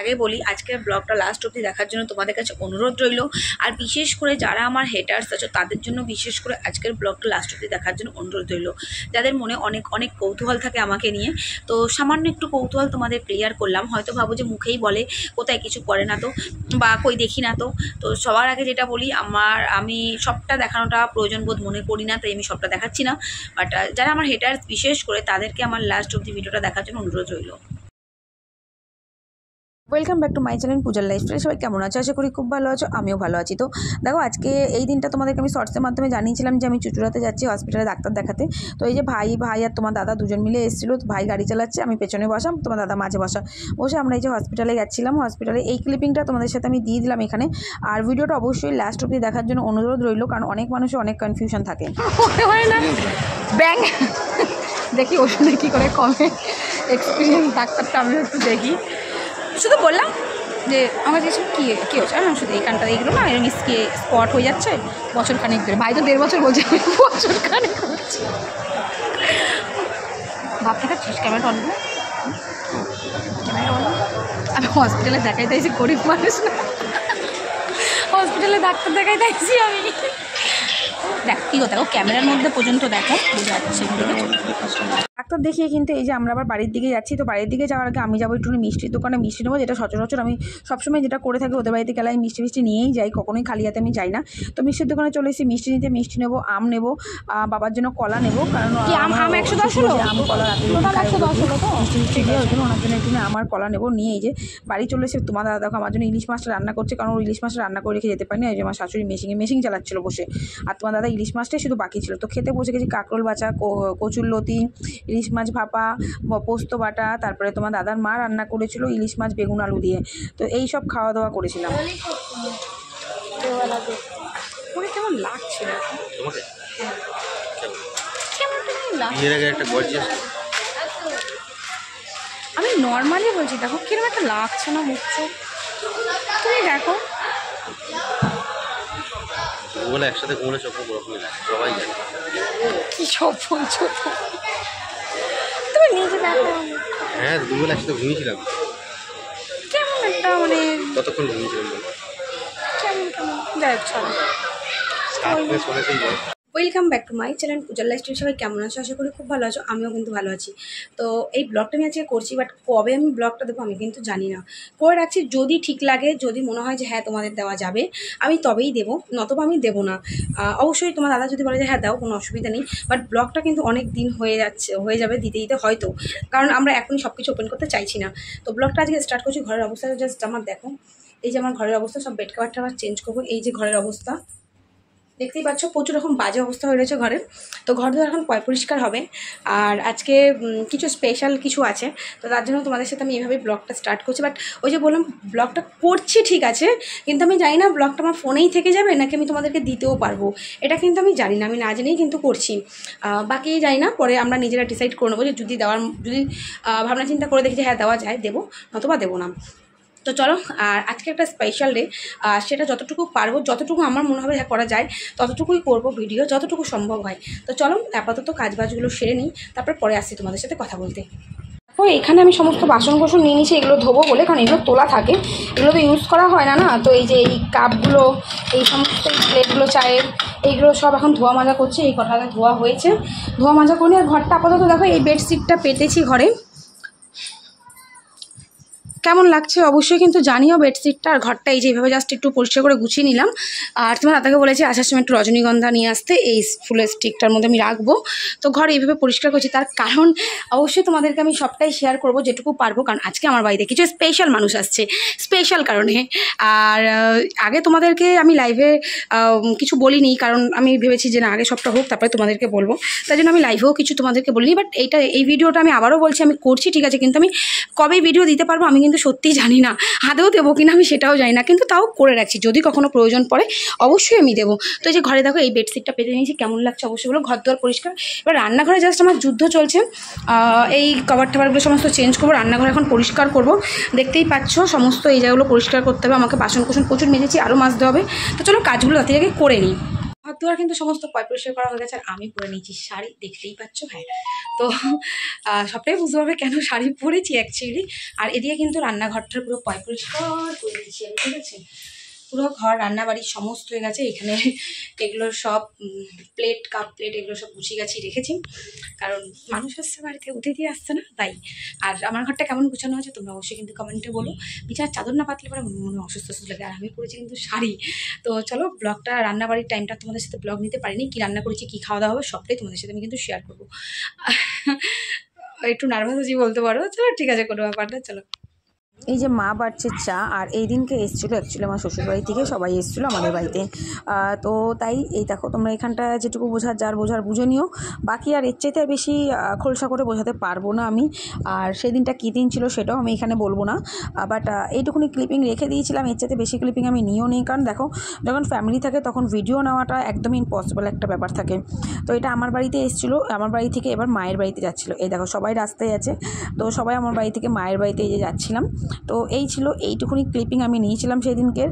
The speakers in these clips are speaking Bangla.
আগে বলি আজকের ব্লগটা লাস্ট অবধি দেখার জন্য তোমাদের কাছে অনুরোধ রইল। আর বিশেষ করে যারা আমার হেটার্স আছে তাদের জন্য বিশেষ করে আজকের ব্লগটা লাস্ট অবধি দেখার জন্য অনুরোধ রইল। যাদের মনে অনেক অনেক কৌতূহল থাকে আমাকে নিয়ে, তো সামান্য একটু কৌতূহল তোমাদের ক্লিয়ার করলাম। হয়তো ভাবো যে মুখেই বলে, কোথায় কিছু করে না তো, বা কই দেখি না তো। তো সবার আগে যেটা বলি, আমি সবটা দেখানোটা প্রয়োজন বোধ মনে করি না, তাই আমি সবটা দেখাচ্ছি না। বাট যারা আমার হেটার্স বিশেষ করে তাদেরকে আমার লাস্ট অবধি ভিডিওটা দেখার জন্য অনুরোধ রইল। Welcome back to my channel পূজার লাইফস্টাইল। সবাই কেমন আছো? আশা করি খুব ভালো আছো, আমিও ভালো আছি। তো দেখো, আজকে এই দিনটা তোমাদেরকে আমি শর্টসের মাধ্যমে জানিয়েছিলাম যে আমি চুচুড়াতে যাচ্ছি হসপিটালে ডাক্তার দেখাতে। তো এই যে ভাই আর তোমার দাদা দুজন মিলে এসেছিলো। ভাই গাড়ি চালাচ্ছে, আমি পেছনে বসাম, তোমার দাদা মাঝে বসে আমরা এই যে হসপিটালে যাচ্ছিলাম। হসপিটালে এই ক্লিপিংটা তোমাদের সাথে আমি দিয়ে দিলাম এখানে। আর ভিডিওটা অবশ্যই লাস্ট অবধি দেখার জন্য অনুরোধ রইল, কারণ অনেক মানুষের অনেক কনফিউশন থাকে। হয় না ব্যাং দেখি ওষুধে কী করে কমে, এক্সপিরিয়েন্স ডাক্তারটা আমি একটু দেখি। শুধু বললাম যে আমার কিছু কী হচ্ছে, আমি শুধু এইখানটা এইগুলো না এরকম স্পট হয়ে যাচ্ছে বছরখানেক ধরে। ভাই তো 1.5 বছর বলছে, বছরখানেক হচ্ছে। ভাবতে থাকছিস ক্যামেরাটা অন, আমি হসপিটালে দেখাই দিয়েছি, গরিব মানুষ না, হসপিটালে ডাক্তার দেখাই দিয়েছি আমি। দেখ কী কথা, ও ক্যামেরার মধ্যে পর্যন্ত দেখো বোঝা যাচ্ছে। ডাক্তার দেখিয়ে কিন্তু এই যে আমরা আবার বাড়ির দিকে যাচ্ছি। তো বাড়ির দিকে যাওয়ার আগে আমি যাবো একটু মিষ্টির দোকানে মিষ্টি নেবো, যেটা সচরাচর আমি সবসময় যেটা করে থাকি। ওদের বাড়িতে গেলে আমি মিষ্টি নিয়েই যাই, কখনোই খালি হাতে আমি যাই না। তো মিষ্টির দোকানে চলে এসেছি মিষ্টি নিতে। মিষ্টি নেবো, আম নেবো, বাবার জন্য কলা নেবো, কারণ আম 110 হলো, আম কলা মিষ্টি দিয়ে ওই জন্য ওনার জন্য একটু আমার কলা নেবো। নিয়ে এই যে বাড়ি চলে এসে তোমার দাদা দেখো আমার জন্য ইলিশ মাছটা রান্না করছে, কারণ ইলিশ মাছটা রান্না করে রেখে যেতে পারিনি। ওই যে আমার শাশুড়ি মেশিং চালাচ্ছিল বসে, আর তোমার দাদা ইলিশ মাছটাই শুধু বাকি ছিল। তো খেতে বসে গেছি কাঁকরোল বাছা, কচুর লতি, ইলিশ মাছ ভাপা, পোস্ত বাটা, তারপরে তোমার দাদার মা রান্না করেছিল ইলিশ মাছ বেগুন আলু দিয়ে। তো এই সব খাওয়া দাওয়া করেছিলাম। কেমন লাগছে আমি নর্মালি বলছি, দেখো কিরকম একটা লাগছে না মুখ চোখ, তুমি দেখো। একসাথে ঘুমলে চোখ সবাই জানে কি সব বলছো তুমি নিজে দেখো। হ্যাঁ, দুবেলা একসাথে ঘুমিয়েছিলাম। কেমন একটা মানে কতক্ষণ ঘুমিয়েছিলাম কেমন দেখ। Welcome back to my channel পূজার লাইফস্টাইল। সবাই কেমন আছো? আশা করি খুব ভালো আছো, আমিও কিন্তু ভালো আছি। তো এই ব্লগটা আমি আজকে করছি, বাট কবে আমি ব্লগটা দেবো আমি কিন্তু জানি না। করে রাখছি, যদি ঠিক লাগে, যদি মনে হয় যে হ্যাঁ তোমাদের দেওয়া যাবে আমি তবেই দেবো, নতবা আমি দেবো না। অবশ্যই তোমার দাদা যদি বলে যে হ্যাঁ দাও, কোনো অসুবিধা নেই। বাট ব্লগটা কিন্তু অনেক দিন হয়ে যাবে দিতে হয়তো, কারণ আমরা এখনই সব কিছু ওপেন করতে চাইছি না। তো ব্লগটা আজকে স্টার্ট করছি। ঘরের অবস্থা জাস্ট আমার দেখো, এই যে আমার ঘরের অবস্থা, সব বেড কাভারটা আবার চেঞ্জ করবো। এই যে ঘরের অবস্থা দেখতেই পাচ্ছ, প্রচুর রকম বাজে অবস্থা হয়ে রয়েছে ঘরের। তো ঘর তো এখন পরিষ্কার হবে। আর আজকে কিছু স্পেশাল কিছু আছে, তো তার জন্য তোমাদের সাথে আমি এইভাবে ব্লগটা স্টার্ট করছি। বাট ওই যে বললাম ব্লগটা করছি ঠিক আছে, কিন্তু আমি জানি না ব্লগটা আমার ফোনেই থেকে যাবে নাকি আমি তোমাদেরকে দিতেও পারবো, এটা কিন্তু আমি জানি না। আমি না জেনেই কিন্তু করছি, বাকি জানি না। পরে আমরা নিজেরা ডিসাইড করে নেবো যে যদি ভাবনা চিন্তা করে দেখি যে হ্যাঁ দেওয়া যায় দেবো, নতবা দেবো না। তো চলো, আর আজকে একটা স্পেশাল ডে, সেটা যতটুকু পারবো, যতটুকু আমার মনে হবে করা যায় ততটুকুই করব ভিডিও, যতটুকু সম্ভব হয়। তো চলো আপাতত কাজবাজগুলো সেরে নিই, তারপর পরে আসছি তোমাদের সাথে কথা বলতে। তো এখানে আমি সমস্ত বাসন নিয়ে নিয়েছি, এগুলো ধোবো বলে, কারণ এগুলো তোলা থাকে, এগুলো তো ইউজ করা হয় না। তো এই যে এই কাপগুলো, এই সমস্ত প্লেটগুলো, চায়ের, এইগুলো সব এখন ধোয়া মাজা করছি। এই কটা ধোয়া হয়েছে, ধোয়া মাজা করে। আর ঘরটা আপাতত দেখো, এই বেডশিটটা পেতেছি ঘরে, কেমন লাগছে অবশ্যই কিন্তু জানিও বেডশিটটা। আর ঘরটা এই যে এইভাবে জাস্ট একটু পরিষ্কার করে গুছিয়ে নিলাম। আর তোমার দাদাকে বলেছি আসার সময় একটু রজনীগন্ধা নিয়ে আসতে, এই ফুলের স্টিকটার মধ্যে আমি রাখবো। তো ঘর এইভাবে পরিষ্কার করছি, তার কারণ অবশ্যই তোমাদেরকে আমি সবটাই শেয়ার করবো যেটুকু পারবো, কারণ আজকে আমার বাড়িতে কিছু স্পেশাল মানুষ আসছে, স্পেশাল কারণে। আর আগে তোমাদেরকে আমি লাইভে কিছু বলিনি, কারণ আমি ভেবেছি যে না আগে সবটা হোক তারপরে তোমাদেরকে বলবো, তাই জন্য আমি লাইভেও কিছু তোমাদেরকে বলিনি। বাট এই ভিডিওটা আমি আবারও বলছি, আমি করছি ঠিক আছে, কিন্তু আমি কবে ভিডিও দিতে পারবো আমি কিন্তু সত্যিই জানি না, হাতেও দেবো কিনা আমি সেটাও জানি না, কিন্তু তাও করে রাখছি, যদি কখনো প্রয়োজন পড়ে অবশ্যই আমি দেবো। তো এই যে ঘরে দেখো এই বেডশিটটা পেতে নিয়েছি, কেমন লাগছে অবশ্যই বলো। ঘর দুয়ার পরিষ্কার। এবার রান্নাঘরে জাস্ট আমার যুদ্ধ চলছে, এই কভার টাভারগুলো সমস্ত চেঞ্জ করবো, রান্নাঘর এখন পরিষ্কার করবো। দেখতেই পাচ্ছ সমস্ত এই জায়গাগুলো পরিষ্কার করতে হবে আমাকে, বাসন কোসন প্রচুর মেজেছি, আরও মাজতে হবে। তো চলো কাজগুলো তাতে করে নিই। ঘর দুয়ার কিন্তু সমস্ত পরিষ্কার করা হয়ে গেছে, আর আমি পরে নিয়েছি শাড়ি, দেখতেই পাচ্ছ। হ্যাঁ, তো সবটাই বুঝতে পারবে কেন শাড়ি পরেছি অ্যাকচুয়ালি। আর এদিকে কিন্তু রান্নাঘরটা পুরো পরিষ্কার করে দিয়েছি আমি, ঠিক আছে। পুরো ঘর রান্নাবাড়ি সমস্ত হয়ে গেছে। এখানে এগুলো সব প্লেট, কাপ প্লেট এগুলো সব গুছিয়ে গাছিয়ে রেখেছি, কারণ মানুষ আসছে বাড়িতে, অতিথি আসছে না, তাই। আর আমার ঘরটা কেমন গুছানো হয়েছে তোমরা অবশ্যই কিন্তু কমেন্টে বলো। বিছার চাদর না পাতলে পরে মনে অসুস্থ লাগে। আর আমি পরেছি কিন্তু শাড়ি। তো চলো, ব্লগটা রান্নাবাড়ির টাইমটা তোমাদের সাথে ব্লগ নিতে পারিনি, কি রান্না করেছি, কি খাওয়া দাওয়া হবে সবটাই তোমাদের সাথে আমি কিন্তু শেয়ার করবো। একটু নার্ভাস আছি বলতে পারো। চলো ঠিক আছে, কোনো ব্যাপার না, চলো। এই যে মা বাড়ছে চা, আর এই দিনকে এসেছিলো অ্যাকচুয়ালি আমার শ্বশুরবাড়ি থেকে সবাই এসেছিলো আমাদের বাড়িতে। তো তাই এই দেখো, তোমরা এখানটা যেটুকু বোঝার বুঝে নিও। বাকি আর এর চাইতে বেশি খোলসা করে বোঝাতে পারবো না আমি। আর সেই দিনটা কী দিন ছিল সেটাও আমি এখানে বলবো না, বাট এইটুকুনি ক্লিপিং রেখে দিয়েছিলাম। এর চাইতে বেশি ক্লিপিং আমি নিয়েও নিই, কারণ দেখো যখন ফ্যামিলি থাকে তখন ভিডিও নেওয়াটা একদমই ইম্পসিবল একটা ব্যাপার থাকে। তো এটা আমার বাড়িতে এসেছিলো, আমার বাড়ি থেকে এবার মায়ের বাড়িতে যাচ্ছিলো। এই দেখো সবাই রাস্তায় আছে, তো সবাই আমার বাড়ি থেকে মায়ের বাড়িতে এই যে যাচ্ছিলাম। তো এই ছিল, এইটুকুনি ক্লিপিং আমি নিয়েছিলাম সেই দিনকে।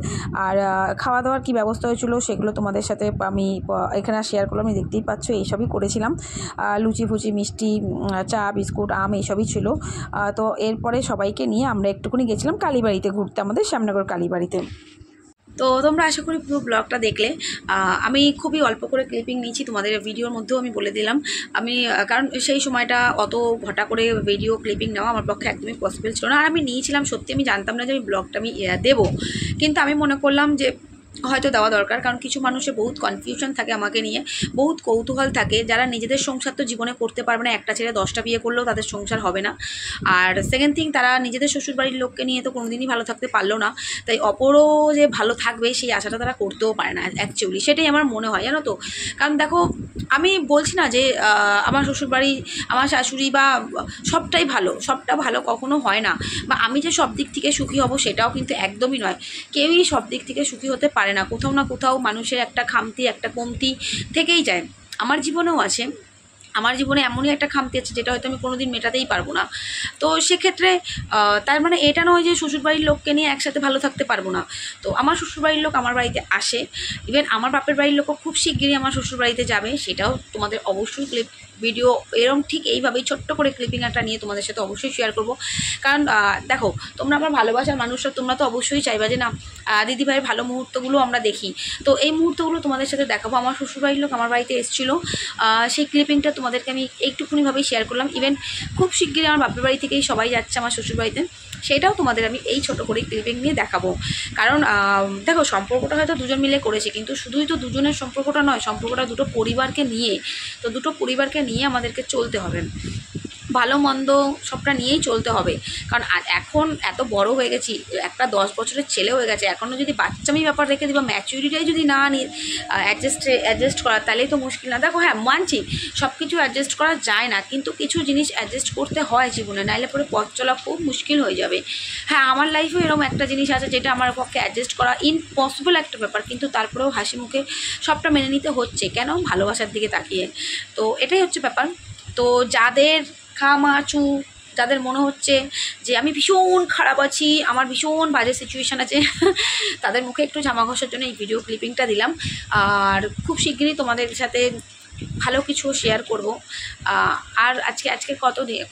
আর খাওয়া দাওয়ার কী ব্যবস্থা হয়েছিল সেগুলো তোমাদের সাথে আমি এখানে শেয়ার করলাম। আমি দেখতেই পাচ্ছ এইসবই করেছিলাম, লুচি ফুচি, মিষ্টি, চা, বিস্কুট, আম এইসবই ছিল। তো এরপরে সবাইকে নিয়ে আমরা একটুকুনি গেছিলাম কালীবাড়িতে ঘুরতে, আমাদের শ্যামনগর কালীবাড়িতে। তো তোমরা আশা করি পুরো ব্লগটা দেখলে। আমি খুবই অল্প করে ক্লিপিং নিয়েছি, তোমাদের ভিডিওর মধ্যেও আমি বলে দিলাম। আমি কারণ সেই সময়টা অত ঘটা করে ভিডিও ক্লিপিং নেওয়া আমার পক্ষে একদমই পসিবল ছিল না। আর আমি নিয়েছিলাম সত্যি, আমি জানতাম না যে আমি ব্লগটা আমি দেবো, কিন্তু আমি মনে করলাম যে হয়তো দেওয়া দরকার, কারণ কিছু মানুষের বহুত কনফিউশন থাকে আমাকে নিয়ে, বহুত কৌতূহল থাকে, যারা নিজেদের সংসার তো জীবনে করতে পারবে না, একটা ছেলে 10টা বিয়ে করলেও তাদের সংসার হবে না। আর সেকেন্ড থিং, তারা নিজেদের শ্বশুরবাড়ির লোককে নিয়ে তো কোনোদিনই ভালো থাকতে পারলো না, তাই অপরও যে ভালো থাকবে সেই আশাটা তারা করতেও পারে না অ্যাকচুয়ালি, সেটাই আমার মনে হয়, জানো তো। কারণ দেখো, আমি বলছি না যে আমার শ্বশুরবাড়ি, আমার শাশুড়ি বা সবটাই ভালো, সবটা ভালো কখনো হয় না, বা আমি যে সব দিক থেকে সুখী হব সেটাও কিন্তু একদমই নয়। কেউই সব দিক থেকে সুখী হতে পারে না, কোথাও না কোথাও মানুষের একটা খামতি, একটা কমতি থেকেই যায়। আমার জীবনেও আছে, আমার জীবনে এমনই একটা খামতি আছে যেটা হয়তো আমি কোনোদিন মেটাতেই পারবো না। তো সেক্ষেত্রে তার মানে এটা নয় যে শ্বশুরবাড়ির লোককে নিয়ে একসাথে ভালো থাকতে পারবো না। তো আমার শ্বশুরবাড়ির লোক আমার বাড়িতে আসে, ইভেন আমার বাপের বাড়ির লোকও খুব শিগগিরই আমার শ্বশুরবাড়িতে যাবে, সেটাও তোমাদের অবশ্যই ক্লিপ ভিডিও এরকম ঠিক এইভাবেই ছোট্ট করে ক্লিপিং একটা নিয়ে তোমাদের সাথে অবশ্যই শেয়ার করব। কারণ দেখো, তোমরা আমার ভালোবাসার মানুষরা, তোমরা তো অবশ্যই চাইবা যে না দিদিভাইয়ের ভালো মুহূর্তগুলো আমরা দেখি। তো এই মুহূর্তগুলো তোমাদের সাথে দেখাবো। আমার শ্বশুরবাড়ির লোক আমার বাড়িতে এসেছিলো, সেই ক্লিপিংটা তোমাদেরকে আমি একটুখানিভাবেই শেয়ার করলাম। ইভেন খুব শিগগিরই আমার বাপের বাড়ি থেকেই সবাই যাচ্ছে আমার শ্বশুরবাড়িতে, সেটাও তোমাদের আমি এই ছোটো করে ক্লিপিং নিয়ে দেখাবো। কারণ দেখো, সম্পর্কটা হয়তো দুজন মিলে করেছে, কিন্তু শুধুই তো দুজনের সম্পর্কটা নয়, সম্পর্কটা দুটো পরিবারকে নিয়ে। তো দুটো পরিবারকে নিয়ে আমাদেরকে চলতে হবে, ভালো মন্দ সবটা নিয়েই চলতে হবে। কারণ এখন এত বড় হয়ে গেছি, একটা 10 বছরের ছেলে হয়ে গেছে, এখনও যদি বাচ্চামি ব্যাপার রেখে দিই বা ম্যাচুরিটাই যদি না আনি অ্যাডজাস্ট করা, তাহলেই তো মুশকিল না। দেখো হ্যাঁ, মানছি সব কিছু অ্যাডজাস্ট করা যায় না, কিন্তু কিছু জিনিস অ্যাডজাস্ট করতে হয় জীবনে, নাইলে পরে পথ চলা খুব মুশকিল হয়ে যাবে। হ্যাঁ, আমার লাইফেও এরকম একটা জিনিস আছে যেটা আমার পক্ষে অ্যাডজাস্ট করা ইম্পসিবল একটা ব্যাপার, কিন্তু তারপরেও হাসি মুখে সবটা মেনে নিতে হচ্ছে, কেন? ভালোবাসার দিকে তাকিয়ে। তো এটাই হচ্ছে ব্যাপার। তো যাদের খামাচু, যাদের মনে হচ্ছে যে আমি ভীষণ খারাপ আছি, আমার ভীষণ বাজে সিচুয়েশান আছে, তাদের মুখে একটু জামা ঘষার জন্য এই ভিডিও ক্লিপিংটা দিলাম। আর খুব শিগগিরই তোমাদের সাথে ভালো কিছু শেয়ার করব। আর আজকে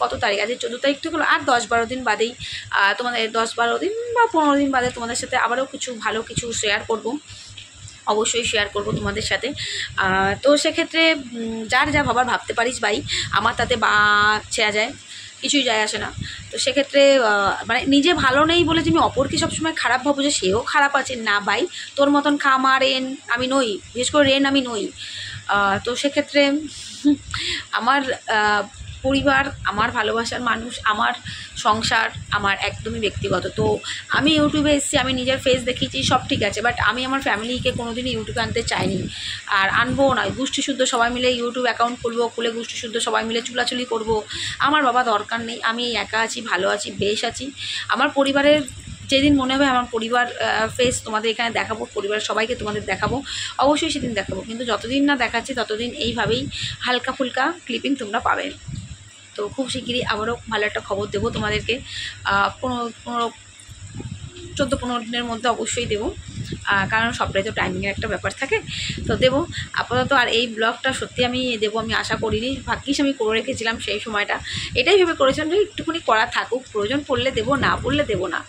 কত তারিখ? আজকে 14 তারিখ থেকে হলো, আর 10-12 দিন বাদেই তোমাদের 10-12 দিন বা 15 দিন বাদে তোমাদের সাথে আবারও ভালো কিছু শেয়ার করব, অবশ্যই শেয়ার করব তোমাদের সাথে। তো সেক্ষেত্রে যার যা ভাবার ভাবতে পারিস ভাই, আমার তাতে বা ছেঁড়া যায়, কিছুই যায় আসে না। তো সেক্ষেত্রে মানে নিজে ভালো নেই বলে যে আমি অপরকে সবসময় খারাপ ভাবো যে সেও খারাপ আছে, না ভাই, তোর মতন খামা রেন আমি নই, বিশেষ করে রেন আমি নই। তো সেক্ষেত্রে আমার পরিবার, আমার ভালোবাসার মানুষ, আমার সংসার আমার একদমই ব্যক্তিগত। তো আমি ইউটিউবে এসেছি, আমি নিজের ফেস দেখিয়েছি, সব ঠিক আছে, বাট আমি আমার ফ্যামিলিকে কোনোদিনই ইউটিউবে আনতে চাইনি, আর আনবো না। গোষ্ঠীশুদ্ধ সবাই মিলে ইউটিউব অ্যাকাউন্ট খুলবো, খুলে গোষ্ঠীশুদ্ধ সবাই মিলে চুলাচুলি করব, আমার বাবা দরকার নেই। আমি একা আছি, ভালো আছি, বেশ আছি। আমার পরিবারের যেদিন মনে হবে আমার পরিবার ফেস তোমাদের এখানে দেখাবো, পরিবারের সবাইকে তোমাদের দেখাবো, অবশ্যই সেদিন দেখাবো, কিন্তু যতদিন না দেখাচ্ছি ততদিন এইভাবেই হালকা ফুলকা ক্লিপিং তোমরা পাবে। তো খুব শিগগিরই আবারও ভালো একটা খবর দেবো তোমাদেরকে, 14-15 দিনের মধ্যে অবশ্যই দেবো। কারণ সবটাই তো টাইমিংয়ের একটা ব্যাপার থাকে। তো দেবো আপাতত। আর এই ব্লগটা সত্যি আমি দেবো, আমি আশা করিনি, ভাগ্যিস আমি করে রেখেছিলাম সেই সময়টা, এটাই ভেবে করেছিলাম যে একটুখানি করা থাকুক, প্রয়োজন পড়লে দেবো, না পড়লে দেবো না।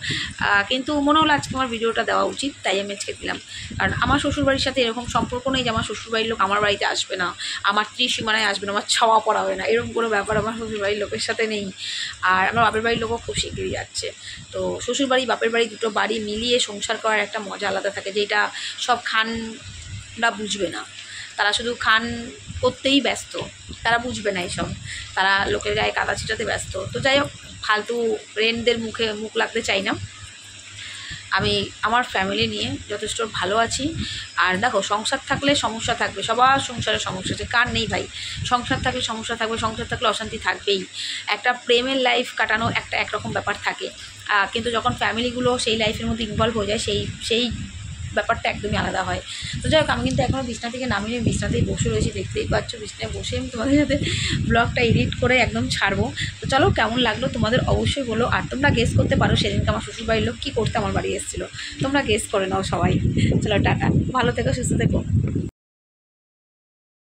কিন্তু মনে হলো আজকে আমার ভিডিওটা দেওয়া উচিত, তাই আমি আজকে দিলাম। কারণ আমার শ্বশুরবাড়ির সাথে এরকম সম্পর্ক নেই যে আমার শ্বশুরবাড়ির লোক আমার বাড়িতে আসবে না, আমার ত্রিসীমানায় আসবে না, আমার ছাওয়া পড়া হবে না, এরকম কোনো ব্যাপার আমার শ্বশুরবাড়ির লোকের সাথে নেই। আর আমার বাপের বাড়ির লোকও খুব শিগগিরই যাচ্ছে। তো শ্বশুরবাড়ি বাপের বাড়ি দুটো বাড়ি মিলিয়ে সংসার করার একটা মজা আলাদা থাকে, যেটা সব খানরা বুঝবে না। তারা শুধু খান করতেই ব্যস্ত, তারা বুঝবে না এইসব, তারা লোকের গায়ে কাদা ছিটাতে ব্যস্ত। তো যাই হোক, ফালতু ফ্রেন্ডদের মুখ লাগতে চাই না। আমি আমার ফ্যামিলি নিয়ে যথেষ্ট ভালো আছি। আর দেখো, সংসার থাকলে সমস্যা থাকবে, সবার সংসারে সমস্যা আছে, কার নেই ভাই? সংসার থাকলে সমস্যা থাকবে, সংসার থাকলে অশান্তি থাকবেই। একটা প্রেমের লাইফ কাটানো একটা একরকম ব্যাপার থাকে, কিন্তু যখন ফ্যামিলিগুলো সেই লাইফের মধ্যে ইনভলভ হয়ে যায়, সেই ব্যাপারটা একদমই আলাদা হয়। তো যাই হোক, আমি কিন্তু এখনও বিছনা থেকে নামিয়ে বিছনাতেই বসে রয়েছি, দেখতেই পাচ্ছ। বিছনায় বসে আমি তোমাদের সাথে ব্লগটা এডিট করে একদম ছাড়বো। তো চলো, কেমন লাগলো তোমাদের অবশ্যই বলো। আর তোমরা গেস করতে পারো সেদিনকে আমার শ্বশুরবাড়ির লোক কী করতে আমার বাড়ি এসেছিলো, তোমরা গেস করে নাও সবাই। চলো টাটা, ভালো থেকো, সুস্থ থেকো।